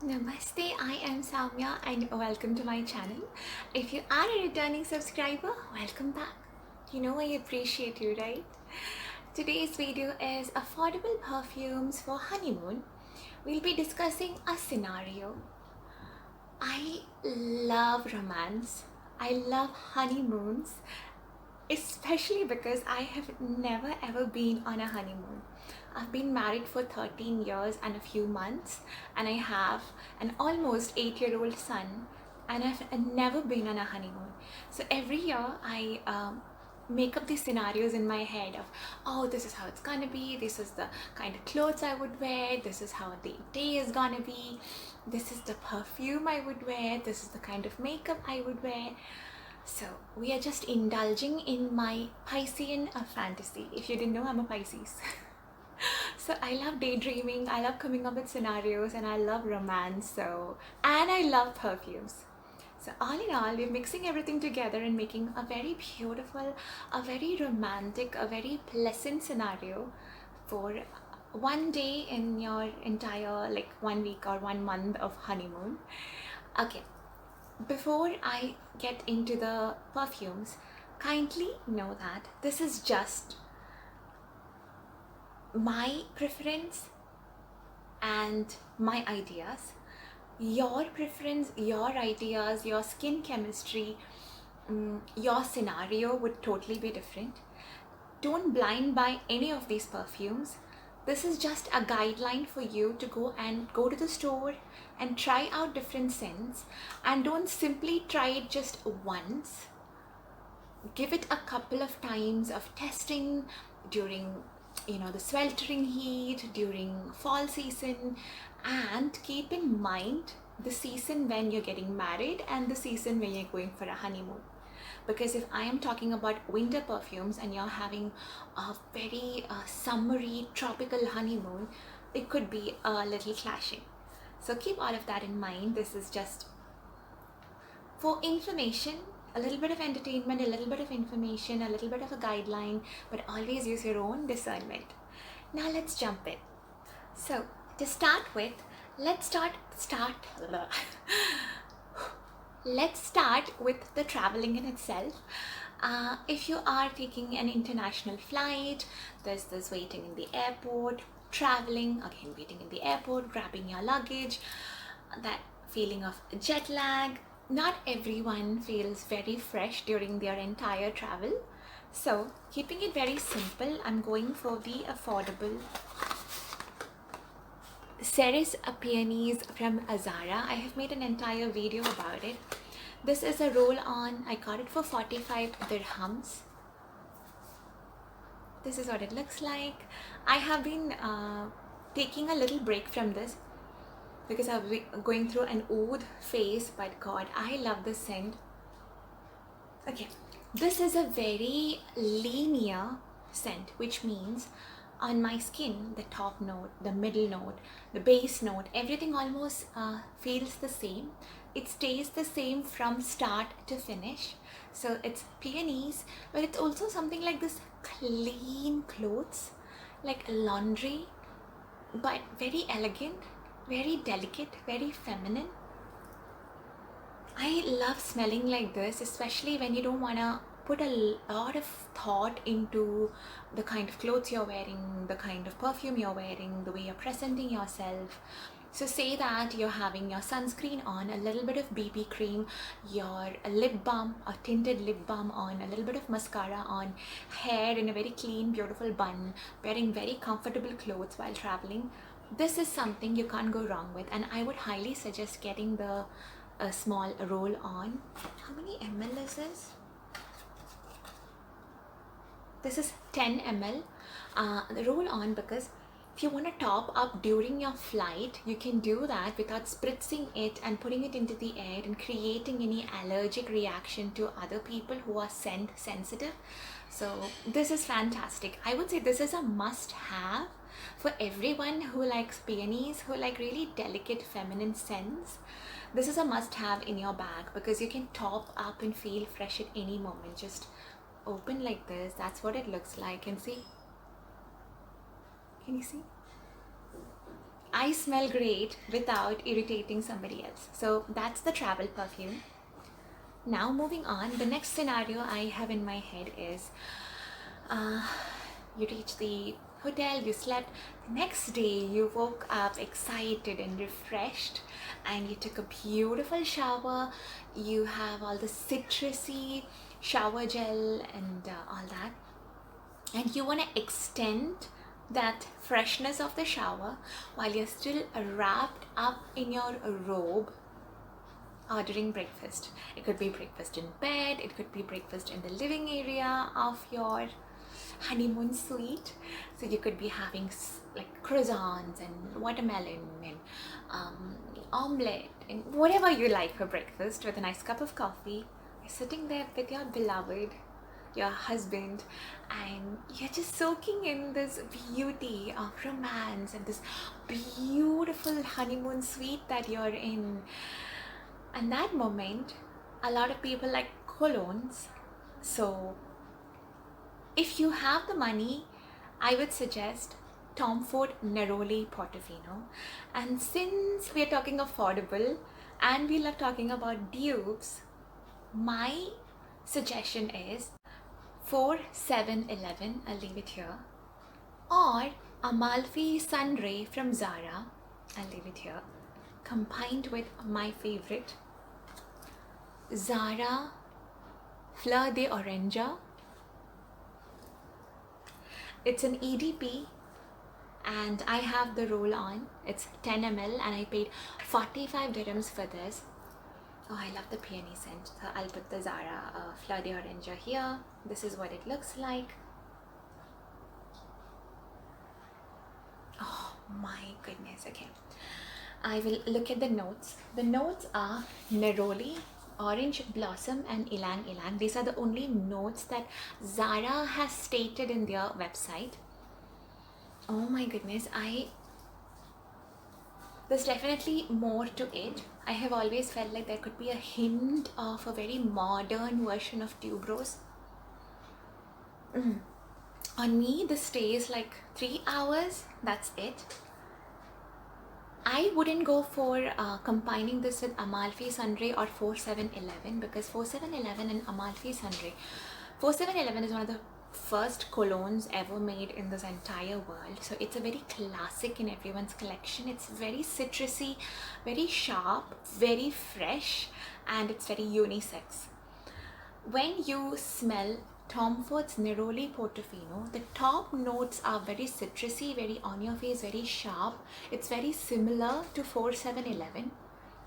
Namaste, I am Soumya and welcome to my channel. If you are a returning subscriber, welcome back. You know I appreciate you, right? Today's video is affordable perfumes for honeymoon. We'll be discussing a scenario. I love romance. I love honeymoons, especially because I have never ever been on a honeymoon. I've been married for 13 years and a few months, and I have an almost 8-year-old son, and I've never been on a honeymoon. So every year I make up these scenarios in my head of, oh, this is how it's gonna be, this is the kind of clothes I would wear, this is how the day is gonna be, this is the perfume I would wear, this is the kind of makeup I would wear. So we are just indulging in my Piscean fantasy. If you didn't know, I'm a Pisces. So I love daydreaming, I love coming up with scenarios, and I love romance. And I love perfumes. So all in all, we're mixing everything together and making a very beautiful, a very romantic, a very pleasant scenario for one day in your entire like 1 week or 1 month of honeymoon. Okay, before I get into the perfumes, kindly know that this is just my preference and my ideas. Your preference, your ideas, your skin chemistry, your scenario would totally be different. Don't blind buy any of these perfumes. This is just a guideline for you to go to the store and try out different scents, and don't simply try it just once. Give it a couple of times of testing during the sweltering heat during fall season, and keep in mind the season when you're getting married and the season when you're going for a honeymoon. Because if I am talking about winter perfumes and you're having a very summery tropical honeymoon, it could be a little clashing. So keep all of that in mind. This is just for information, a little bit of entertainment, a little bit of information, a little bit of a guideline, but always use your own discernment. Now let's jump in. So to start with, let's start let's start with the traveling in itself. If you are taking an international flight, there's this waiting in the airport, traveling, again waiting in the airport, grabbing your luggage, that feeling of jet lag. Not everyone feels very fresh during their entire travel. So keeping it very simple, I'm going for the affordable Ceres Peonies from Zara. I have made an entire video about it. This is a roll-on. I got it for 45 dirhams. This is what it looks like. I have been taking a little break from this because I've been going through an oud phase, but God, I love this scent. Okay, this is a very linear scent, which means on my skin, the top note, the middle note, the base note, everything almost feels the same. It stays the same from start to finish. So it's peonies, but it's also something like this clean clothes, like laundry, but very elegant, very delicate, very feminine. I love smelling like this, especially when you don't want to put a lot of thought into the kind of clothes you're wearing, the kind of perfume you're wearing, the way you're presenting yourself. So say that you're having your sunscreen on, a little bit of BB cream, your lip balm, a tinted lip balm on, a little bit of mascara on, hair in a very clean, beautiful bun, wearing very comfortable clothes while traveling. This is something you can't go wrong with, and I would highly suggest getting the a small roll on. How many ml is this? This is 10 ml. The roll on, because if you want to top up during your flight, you can do that without spritzing it and putting it into the air and creating any allergic reaction to other people who are scent sensitive. So this is fantastic. I would say this is a must have for everyone who likes peonies, who like really delicate feminine scents. This is a must have in your bag because you can top up and feel fresh at any moment. Just open like this. That's what it looks like. And see, can you see? I smell great without irritating somebody else. So that's the travel perfume. Now moving on, the next scenario I have in my head is uh, you reach the hotel, you slept. The next day you woke up excited and refreshed, and you took a beautiful shower. You have all the citrusy shower gel and all that, and you want to extend that freshness of the shower while you're still wrapped up in your robe, ordering breakfast. It could be breakfast in bed, it could be breakfast in the living area of your honeymoon suite. So you could be having like croissants and watermelon and omelette and whatever you like for breakfast with a nice cup of coffee. You're sitting there with your beloved, your husband, and you're just soaking in this beauty of romance and this beautiful honeymoon suite that you're in. And that moment, a lot of people like colognes. So if you have the money, I would suggest Tom Ford Neroli Portofino. And since we are talking affordable and we love talking about dupes, my suggestion is 4711, I'll leave it here, or Amalfi Sunray from Zara, I'll leave it here, combined with my favorite Zara Fleur d'Orange. It's an EDP and I have the roll on. It's 10 ml and I paid 45 dirhams for this. Oh, I love the peony scent. So I'll put the Zara Fleur d'Orange here. This is what it looks like. Oh my goodness. Okay, I will look at the notes. The notes are neroli, orange blossom and ilang ilang. These are the only notes that Zara has stated in their website. Oh my goodness, there's definitely more to it. I have always felt like there could be a hint of a very modern version of tuberose. On me, this stays like 3 hours. That's it. I wouldn't go for combining this with Amalfi Sunray or 4711, because 4711 and Amalfi Sunray, 4711 is one of the first colognes ever made in this entire world. So it's a very classic in everyone's collection. It's very citrusy, very sharp, very fresh, and it's very unisex. When you smell Tom Ford's Neroli Portofino, the top notes are very citrusy, very on your face, very sharp. It's very similar to 4711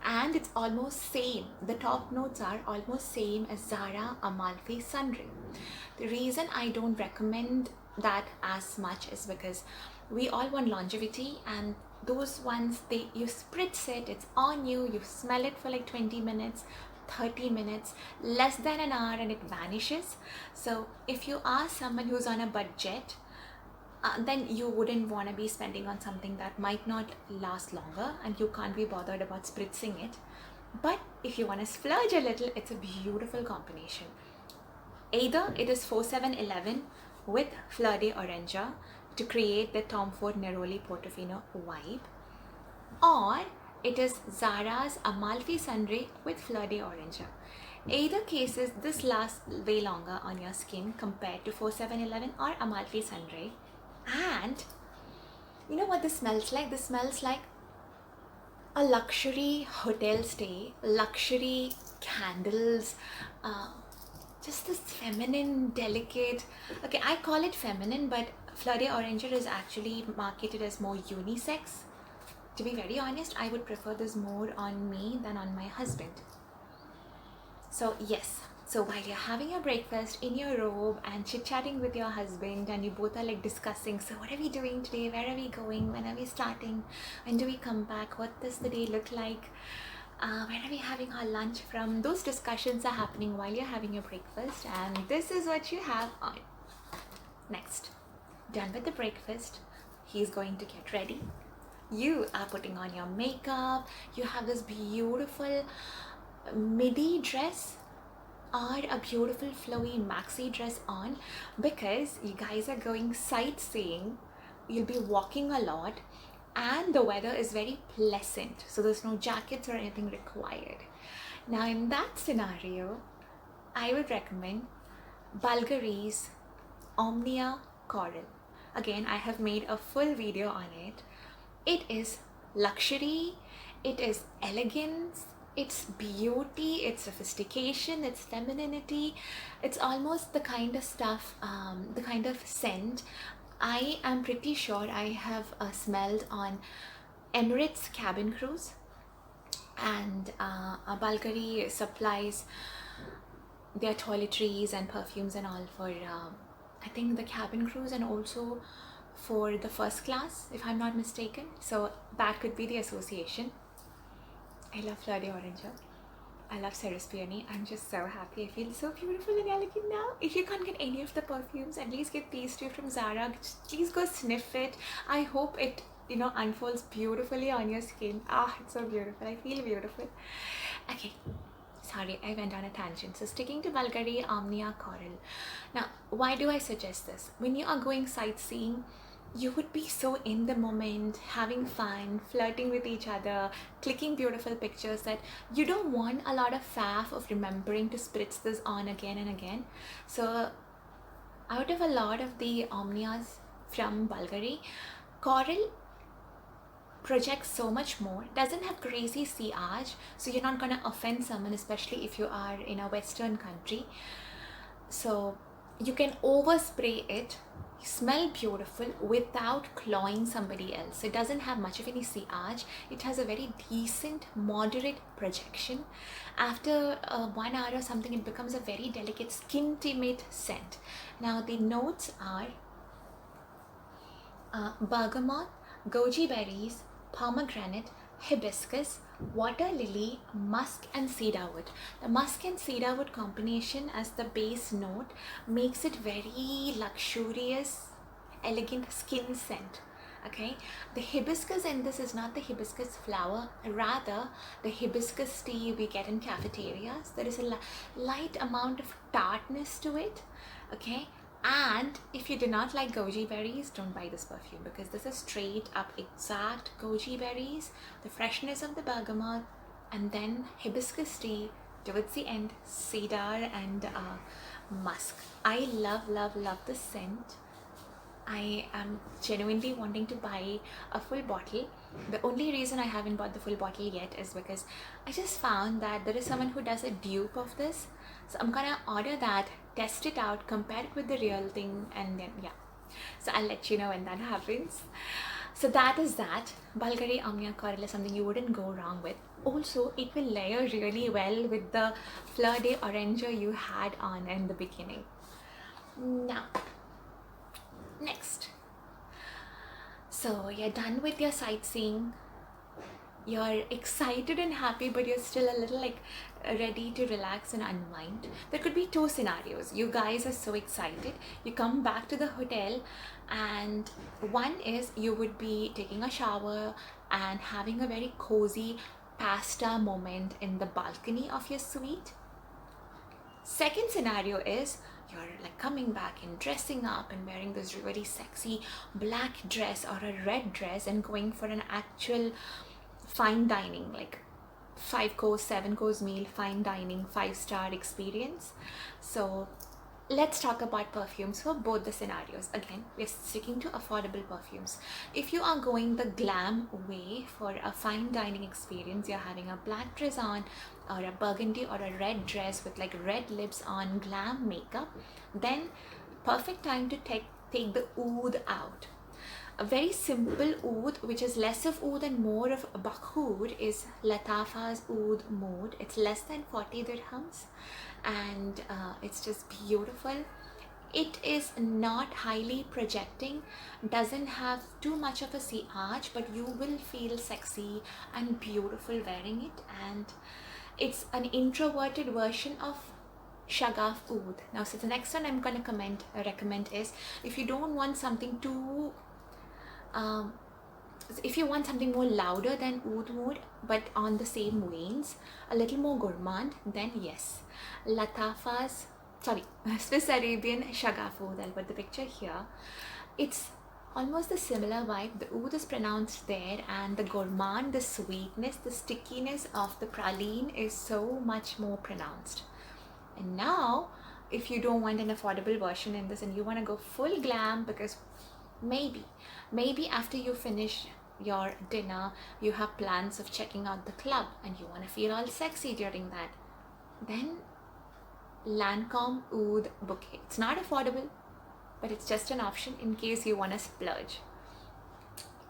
and it's almost same. The top notes are almost same as Zara Amalfi Sunray. The reason I don't recommend that as much is because we all want longevity, and those ones, you spritz it, it's on you, you smell it for like 20 minutes, 30 minutes, less than an hour, and it vanishes. So if you are someone who's on a budget, then you wouldn't want to be spending on something that might not last longer and you can't be bothered about spritzing it. But if you want to splurge a little, it's a beautiful combination. Either it is 4711 with Fleur d'Orange to create the Tom Ford Neroli Portofino vibe, or it is Zara's Amalfi Sunray with Fleur d'Orange. Either cases, this lasts way longer on your skin compared to 4711 or Amalfi Sunray. And you know what this smells like? This smells like a luxury hotel stay, luxury candles, just this feminine, delicate. Okay, I call it feminine, but Fleur d'Orange is actually marketed as more unisex. To be very honest, I would prefer this more on me than on my husband. So yes, so while you're having your breakfast in your robe and chit-chatting with your husband, and you both are like discussing, so what are we doing today, where are we going, when are we starting, when do we come back, what does the day look like, where are we having our lunch from, those discussions are happening while you're having your breakfast, and this is what you have on. Next, done with the breakfast, he's going to get ready. You are putting on your makeup, you have this beautiful midi dress or a beautiful flowy maxi dress on, because you guys are going sightseeing, you'll be walking a lot, and the weather is very pleasant, so there's no jackets or anything required. Now in that scenario, I would recommend Bulgari's Omnia Coral. Again, I have made a full video on it. It is luxury, it is elegance, it's beauty, it's sophistication, it's femininity. It's almost the kind of stuff, the kind of scent I am pretty sure I have smelled on Emirates cabin cruise, and Bulgari supplies their toiletries and perfumes and all for I think the cabin cruise and also for the first class, if I'm not mistaken. So that could be the association. I love Fleur d'Orange. I love Ceres Peony. I'm just so happy. I feel so beautiful and elegant now. If you can't get any of the perfumes, at least get these two from Zara. Please go sniff it. I hope it, unfolds beautifully on your skin. Ah, it's so beautiful. I feel beautiful. Okay. Sorry, I went on a tangent. So sticking to Bulgari Omnia Coral. Now, why do I suggest this? When you are going sightseeing, you would be so in the moment, having fun, flirting with each other, clicking beautiful pictures, that you don't want a lot of faff of remembering to spritz this on again and again. So out of a lot of the Omnias from Bulgari, Coral projects so much more, doesn't have crazy sillage, so you're not gonna offend someone, especially if you are in a Western country. So you can overspray it, smell beautiful without clawing somebody else. It doesn't have much of any sillage. It has a very decent, moderate projection. After 1 hour or something, it becomes a very delicate, skin-intimate scent. Now the notes are bergamot, goji berries, pomegranate, hibiscus, water lily, musk and cedarwood. The musk and cedarwood combination as the base note makes it very luxurious, elegant skin scent. Okay, the hibiscus in this is not the hibiscus flower, rather the hibiscus tea we get in cafeterias. There is a light amount of tartness to it. Okay, and if you do not like goji berries, don't buy this perfume, because this is straight up exact goji berries, the freshness of the bergamot, and then hibiscus tea, towards the end cedar and musk. I love this scent. I am genuinely wanting to buy a full bottle. The only reason I haven't bought the full bottle yet is because I just found that there is someone who does a dupe of this. So I'm gonna order that, test it out, compare it with the real thing, and then yeah. So I'll let you know when that happens. So that is that. Bulgari Omnia Coral is something you wouldn't go wrong with. Also, it will layer really well with the Fleur d'Orange you had on in the beginning. Now, next. So you're done with your sightseeing. You're excited and happy, but you're still a little like ready to relax and unwind. There could be two scenarios. You guys are so excited. You come back to the hotel, and one is you would be taking a shower and having a very cozy pasta moment in the balcony of your suite. Second scenario is you're like coming back and dressing up and wearing this really sexy black dress or a red dress and going for an actual fine dining, like 5-course, 7-course meal, fine dining, 5-star experience. So let's talk about perfumes for both the scenarios. Again, we're sticking to affordable perfumes. If you are going the glam way for a fine dining experience, you're having a black dress on, or a burgundy or a red dress with like red lips on, glam makeup, then perfect time to take the oud out. A very simple oud, which is less of oud and more of bakhud, is Latafa's oud mode. It's less than 40 dirhams, and it's just beautiful. It is not highly projecting, doesn't have too much of a sillage, but you will feel sexy and beautiful wearing it, and it's an introverted version of Shagaf oud. Now, so the next one I'm going to recommend is, if you don't want something too if you want something more louder than oud mode but on the same veins, a little more gourmand, then yes, Swiss Arabian Shagaf oud. I'll put the picture here. It's almost the similar vibe. The oud is pronounced there, and the gourmand, the sweetness, the stickiness of the praline is so much more pronounced. And now, if you don't want an affordable version in this and you want to go full glam, because maybe after you finish your dinner, you have plans of checking out the club and you want to feel all sexy during that, then Lancome Oud Bouquet. It's not affordable, but it's just an option in case you want to splurge.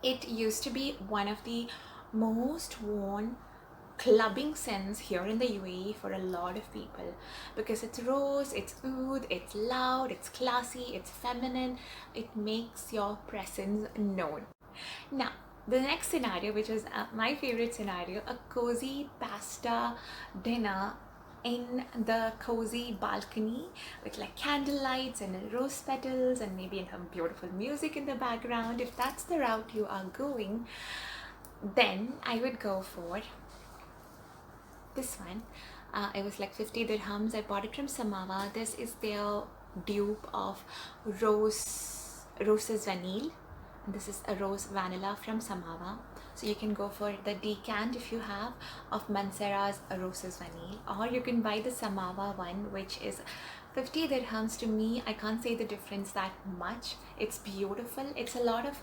It used to be one of the most worn clubbing scents here in the UAE for a lot of people, because it's rose, it's oud, it's loud, it's classy, it's feminine, it makes your presence known. Now, the next scenario, which was my favorite scenario, a cozy pasta dinner in the cozy balcony with like candle lights and rose petals and maybe some beautiful music in the background. If that's the route you are going, then I would go for this one. It was like 50 dirhams. I bought it from Samawa. This is their dupe of Roses Vanille. And this is a rose vanilla from Samawa. So you can go for the decant if you have of Mansara's Roses Vanille, or you can buy the Samawa one, which is 50 dirhams. To me, I can't say the difference that much. It's beautiful. It's a lot of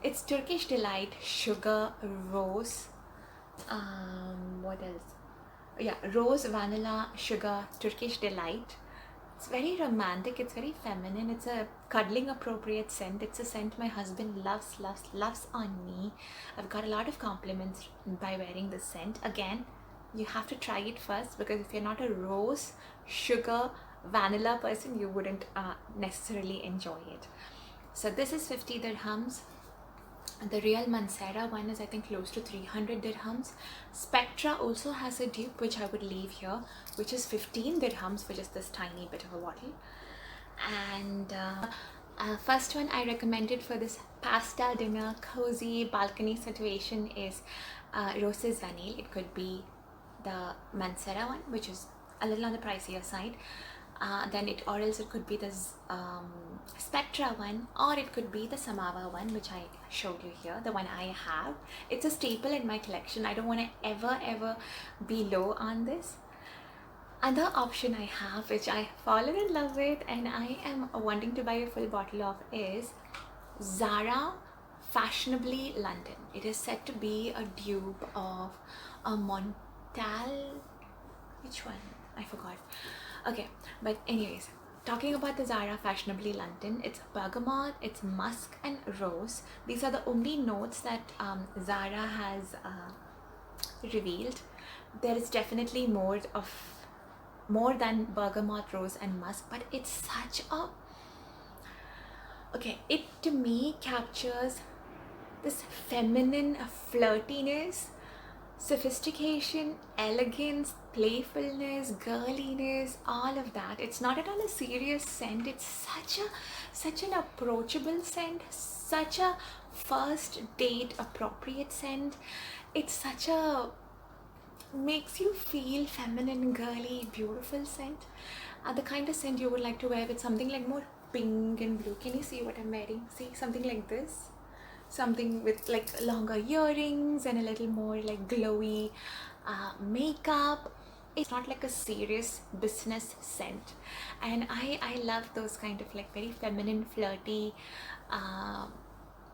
it's Turkish delight, sugar, rose, what else, yeah, rose, vanilla, sugar, Turkish delight. It's very romantic, it's very feminine, it's a cuddling appropriate scent. It's a scent my husband loves on me. I've got a lot of compliments by wearing this scent. Again, you have to try it first, because if you're not a rose, sugar, vanilla person, you wouldn't necessarily enjoy it. So this is 50 dirhams. The real Mansara one is I think close to 300 dirhams. Spectra also has a dupe, which I would leave here, which is 15 dirhams for just this tiny bit of a bottle. And first one I recommended for this pasta dinner cozy balcony situation is Roses Vanille. It could be the Mansara one, which is a little on the pricier side. Or else it could be the Spectra one, or it could be the Samawa one, which I showed you here, the one I have. It's a staple in my collection. I don't want to ever be low on this. Other option I have, which I've fallen in love with and I am wanting to buy a full bottle of, is Zara Fashionably London. It is said to be a dupe of a Montal, which one? I forgot. Okay, but anyways, talking about the Zara Fashionably London, it's bergamot, it's musk and rose. These are the only notes that Zara has revealed. There is definitely more than bergamot, rose and musk, but it's such a it to me captures this feminine flirtiness, sophistication, elegance, playfulness, girliness, all of that. It's not at all a serious scent. It's such an approachable scent, such a first date appropriate scent. It's such a makes you feel feminine, girly, beautiful scent. The kind of scent you would like to wear with something like more pink and blue. Can you see what I'm wearing? See, something like this. Something with like longer earrings and a little more like glowy makeup. It's not like a serious business scent, and I love those kind of like very feminine, flirty,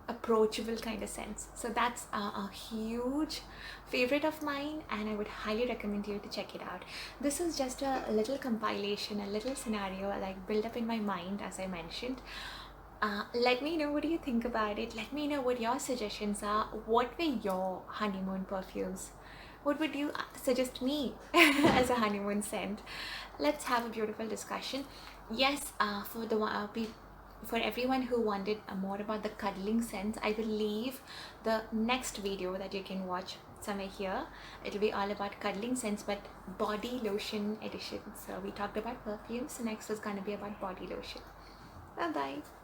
approachable kind of scents. So that's a huge favorite of mine, and I would highly recommend you to check it out. This is just a little compilation, a little scenario like build up in my mind, as I mentioned. Let me know what do you think about it. Let me know what your suggestions are. What were your honeymoon perfumes? What would you suggest me as a honeymoon scent? Let's have a beautiful discussion. Yes, for everyone who wanted more about the cuddling scents, I will leave the next video that you can watch somewhere here. It'll be all about cuddling scents, but body lotion edition. So we talked about perfumes, so next is going to be about body lotion. Bye bye.